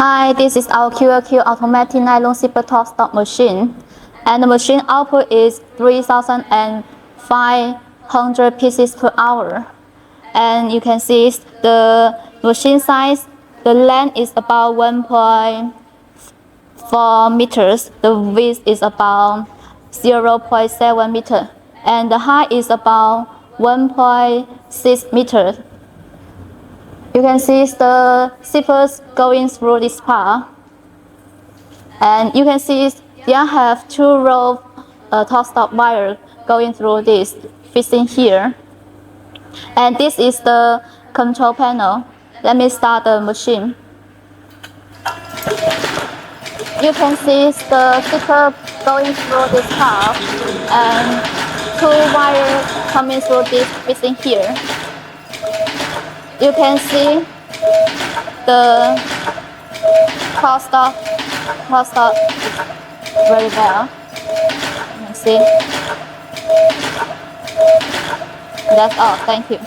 Hi, this is our QLQ automatic nylon zipper top stop machine, and the machine output is 3,500 pieces per hour. And you can see the machine size, the length is about 1.4 meters, the width is about 0.7 meter, and the height is about 1.6 meters. You can see the zippers going through this part, and you can see there have two rows top stop wire going through this fitting here. And this is the control panel. Let me start the machine. You can see the zipper going through this part, and two wires coming through this fitting here. You can see the top stop very well. You can see. That's all. Thank you.